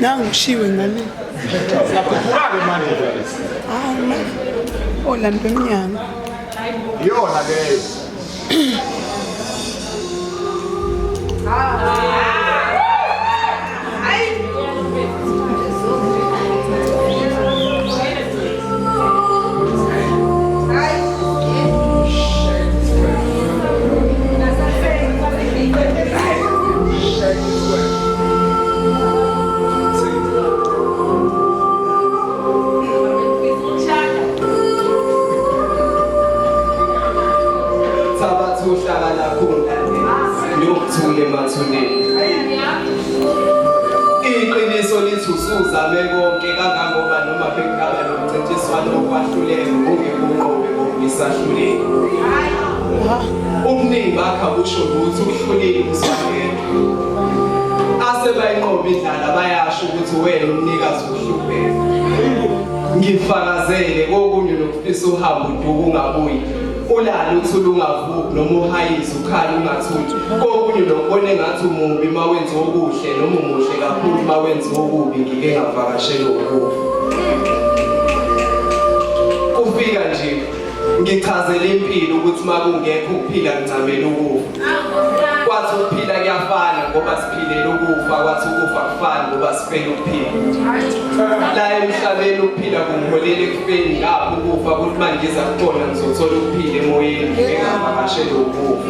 Nangishiwe ngale. Sakuphake manje. Hayi ma. Olanda emnyango. Yona ke. Iqiniso lithi usuzame konke kangangoba noma bekungaba nomncintiswano wokwahluleka ungekuqobe ngokuyisahluleki. Ubuningi bakha busho ukuthi uhlulile umswakela. Asebayinqoba indlala bayasho ukuthi wena umnikazi uhlupheka. Ngifakazele kokunye nokufisa uhambo uduka ungabuyi. Ulalo uthula ungavuki noma uhayiza ukhala ungathuthi kokunye nokubona engathi umubi mawenza okuhle noma umuhle kakhulu mawenza okubi ngike ngavakashela ukufa. Kufika nje ngichazela impilo ukuthi makungekho ukuphila ngicamela ukufa. Kwathi ukuphila kuyafana ngoba siphilela ukufa, kwathi ukufa kufana ngoba sifela ukuphila. La emhlabeni ukuphila kungiholela ekufeni lapho ukufa kuthi mangiza kubona ngizothola ukuphila emoyeni ngingavakashela ukufa.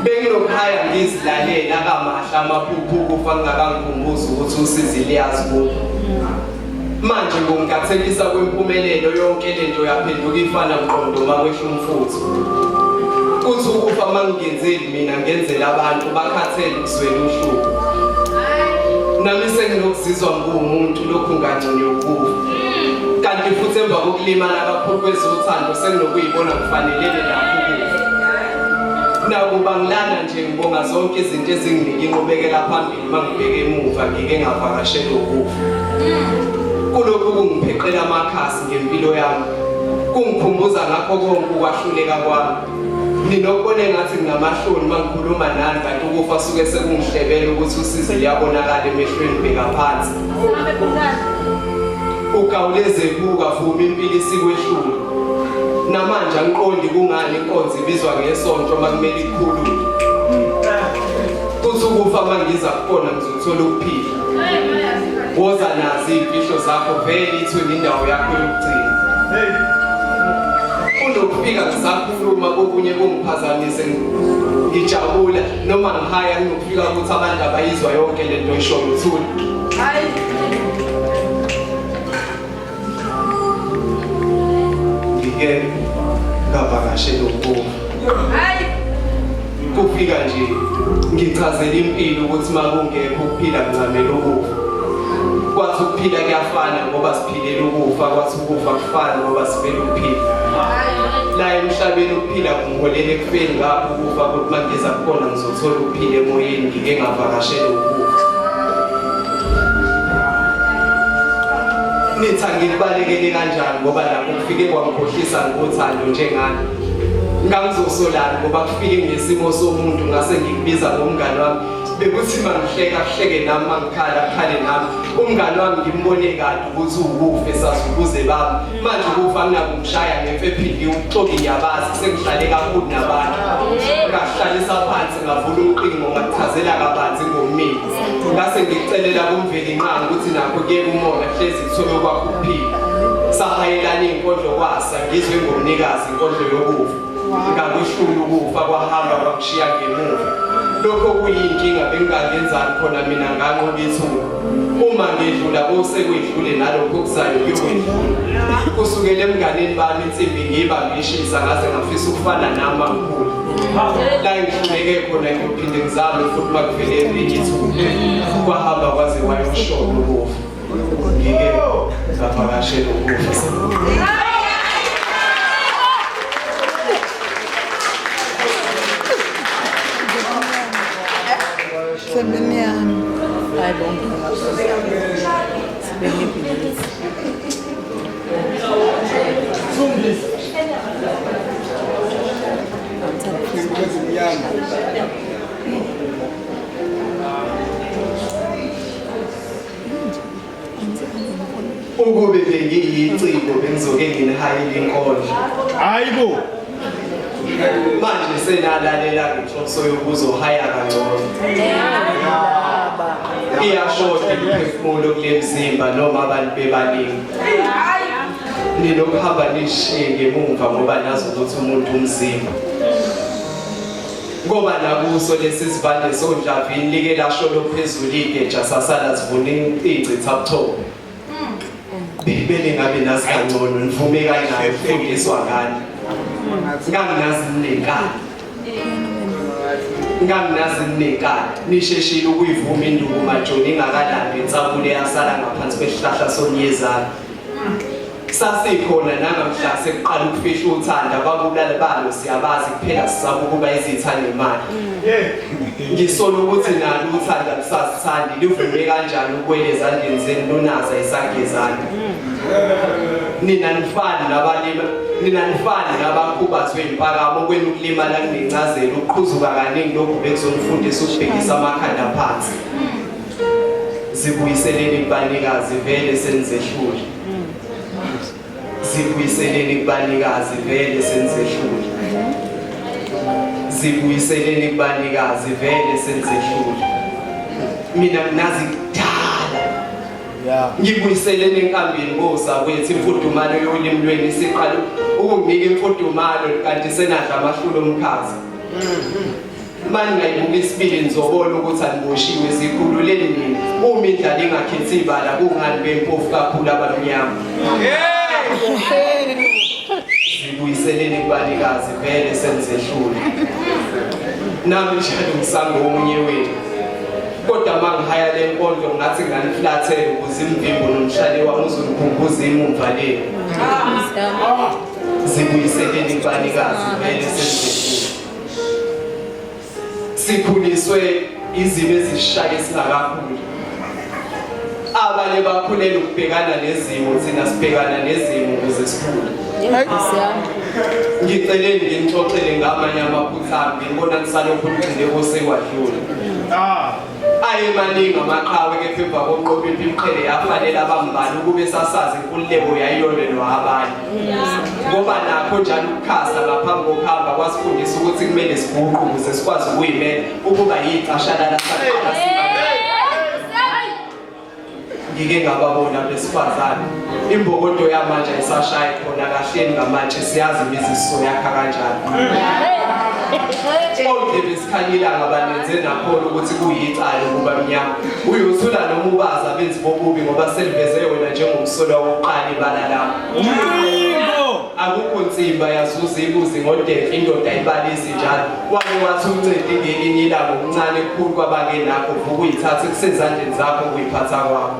Benginokhaya ngizilalela kamahla amaphupho ukufa ngingakangkhumbuzi ukuthi usizi liyazi kubo. Manje ngomkathelisa kwempumelelo yonke lento yaphenduka ifana mqondo makwehla umfutho. Kuthi ukufa mangenzeli mina ngenzela abantu bakhathele ukuzwela uhlupho. Nami senginokuzizwa ngumuntu lokhu ngangconywe ukufa. Kanti futhi emva kokulimala kakhulu kwezothando senginokuyibona kufanelene lapho ukufa. Nakuba ngilana nje ngibonga zonke izinto ezinginike inqubekela phambili mangibheke emuva ngike ngavakashela ukufa. Kulokhu kungipheqela amakhasi ngempilo yami. Kungikhumbuza ngakho konke ukwahluleka kwami. Ninokubona engathi nginamahloni mangikhuluma nani kanti ukufa suke sekungihlebela ukuthi usizi liyabonakala emehlweni bheka phansi. Ugawuleze buka vuma impilo isikwehlule. Namanje angiqondi kungani inkonzo ibizwa ngesonto makumele ikhulule. Kuthi ukufa mangiza kubona ngizothola ukuphila. Woza nazi imfihlo zakho vele ithwe indawo yakho yokugcina. Unokufika ngisakhuluma kokunye kungiphazamise ngijabula noma ngihaya nginokufika ukuthi abantu abayizwa yonke lento oyishoyo uthuli. Hayi. Ngike ngavakashela ukufa. Hayi. Kufika nje ngichazela impilo ukuthi makungekho ukuphila ngicamela ukufa. Kwathi ukuphila kuyafana ngoba siphilela ukufa, kwathi ukufa kufana ngoba sifela ukuphila. La emhlabeni ukuphila kungiholela ekufeni ngapho ukufa ukuthi mangiza kubona ngizothola ukuphila emoyeni ngike ngavakashela ukufa. Nithi ngikubalekele kanjani ngoba lapho kufike kwangikhohlisa ngothando njengani. Ngangizosolana ngoba kufike ngesimo somuntu ngase ngikubiza ngomngane wami. Bekuthi mangihleka kuhleke nami mangikhala kukhale nami. Umngane wami ngimbone kade ukuthi ukufa esasukuze baba. Manje ukufa ngingakungishaya ngemfe ephinde uxoki ngiyabazi sengihlale kakhulu nabantu. Ngahlalisa phansi ngavula umqingo ngakuchazela kabanzi ngomini. Ngase ngikucelela kumveli inqanga ukuthi nakho kuyeke umoya hlezi kuthole kwakho ukuphila. Sahayelana inkondlo kwasa ngizwe ngomnikazi inkondlo yokufa. Ngakwehlula ukufa kwahamba kwakushiya ngemuva. Lokho kuyinkinga bengingangenzani khona mina nganqoba ithuba. Uma ngedlula kosekwedlule nalokho kuzayo kuyokwedlula. Kusukela emnganeni bami insimbi ngiyibambishisa ngaze ngafisa ukufana nami makhulu. La ngihluleke khona ngiphinde ngizame futhi makuvele elinye ithuba. Kwahamba kwaze wayoshola ukufa. Ngike ngavakashela ukufa. Sebenian. I don't know. It's very ukube bengiyiciko bengizoke nginihayile inkondlo Hayibo. manje senalalela inhloso yokuzohaya kangcono iyashoda imiphefumulo kule mzimba noma abantu bebaningi ninokuhamba nishiye ngemumva ngoba nazo ukuthi umuntu umzimba ngoba nakuso lesi sivande sonjavini like lasho lophezulu igeja sasala sivune incitha buthongo bebele ngabe nazi kangcono nivume kanjani ukufundiswa ngani nganginazi nekani nisheshile ukuyivuma induku majoni ingakalandi insabule yasala ngaphansi kwesihlahla somyezana sasikhona nangamhla sekuqala ukufihla uthanda babulala balo siyabazi kuphela sisaba ukuba izithanda imali ngisola ukuthi nalo uthanda kusasithandi livume kanjani ukwele ezandleni zenu lunaza isagezana nina nifani nabakhubazwe impakamo kwenu ukulimala kunencazelo ukuqhuzuka kaningi lokhu bekuzonifundisa ukubhekisa amakhanda phansi zibuyiseleni kubanikazi vele senizehlule zibuyiseleni kubanikazi vele senizehlule zibuyiseleni kubanikazi vele senizehlule mina nazi ngibuyiseleni enkambini ngozakwethu imfudumalo yolimi lweni siqala ukunginika imfudumalo kanti senadla amahlulo omkhazi manje ngayibuka isibili nizobona ukuthi aniboshiwe sikhululeni nini uma indlala ingakhethi ibala kungani bempofu kakhulu abamnyama zibuyiseleni kubanikazi vele senizehlule nami njalo ngisango omunye wenu kodwa mangihaya le nkondlo ngathi nganiflathele ukuze imvimbo nomshale wami uzonikhumbuza imumva leli zibuyiseleni kubanikazi vele senizehlule sikhuliswe izimo ezishaya esingakakhuli abanye bakhulela ukubhekana nezimo thina sibhekana nezimo ukuze sikhule ngiceleni nginixoxele ngamanye amaphutha ami ngibona nisalokhu nigcine kosekwadlula aye maningi amaqhawe kepha emva koqobo imqhele yafanele abambali ukube sasazi inkululeko yayilolelwa abanye ngoba nakho njalo ukukhasa ngaphambi kokuhamba kwasifundisa ukuthi kumele siguqe ukuze sikwazi ukuyimela ukuba yicashana lasaqala ngike ngababona besifazane imbokodo yamanje ayisashayi khona kahleni ngamanje siyazi imiziso yakha kanjani konke besikhanyila ngabanenze nakhona ukuthi kuyicala ukuba mnyama uyosula noma ubaza benzi bobubi ngoba seliveze wena njengomsolo wokuqala ibala lapho akukho nsimba yazuza ibuzi ngodefa indoda ibalisi njalo wake wathi uncede ngelinye ilanga okuncane kukhulu kwabake nakho vuka uyithathe kusezandleni zakho ukuyiphatha kwakho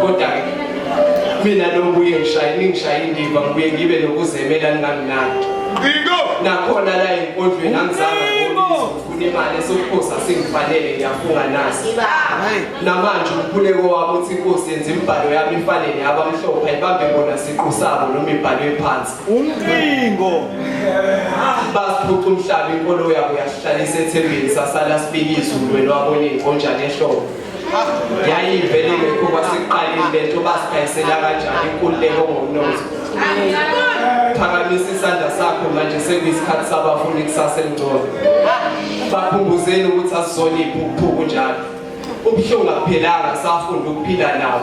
kodwa mina nobuye ngishaye indiva ngibuye ngibe nokuzemela ningaminandi nakhona la enkondlweni angizanga ngokufuna imali esokukhosa singifanele ngiyafunga nasi namanje umkhuleko wabo uthi inkosi yenza imibhalo yami ifanele abamhlophe ayibambe bona siqu sabo noma ibhalwe phansi umpingo basiphuca umhlaba inkolo yabo yasihlalisa ethembeni sasala sibika izulu wena wabona inkonjane ehlobo yayivele ngekho kwasiqalile lento basikayisela kanjani inkululeko ngomnotho phakamisa isandla sakho manje sekuyisikhathi sabafundi kusasa elingcono bakhumbuzeni ukuthi asizoniphi ukuphuka njalo ubuhlungu akuphelanga safunda ukuphila nawo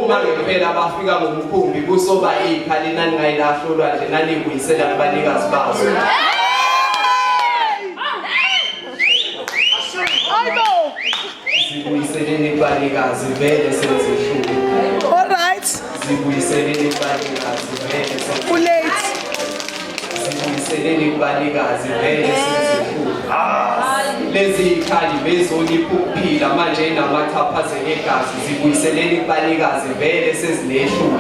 uma ngempela bafika ngomkhumbi kusoba ikhali naningayilahlolwa nje nanibuyisela kubanikazi bazo zibuyiseleni kubanikazi vele senizehlule All right. zibuyiseleni kubanikazi vele zibuyiseleni kubanikazi vele senizehlule lezi ikhali bezonipha ukuphila manje inamachaphazelo egazi zibuyiseleni kubanikazi vele sezinehlule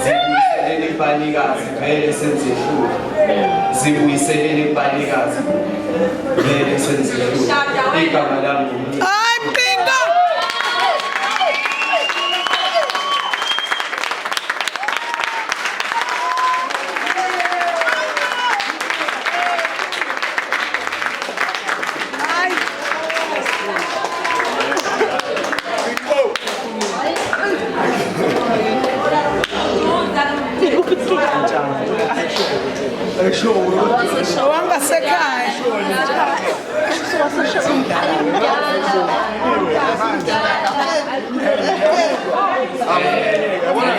zibuyiseleni kubanikazi vele senizehlule zibuyiseleni kubanikazi vele senizehlule igama lami Owangasekhaya. Yabona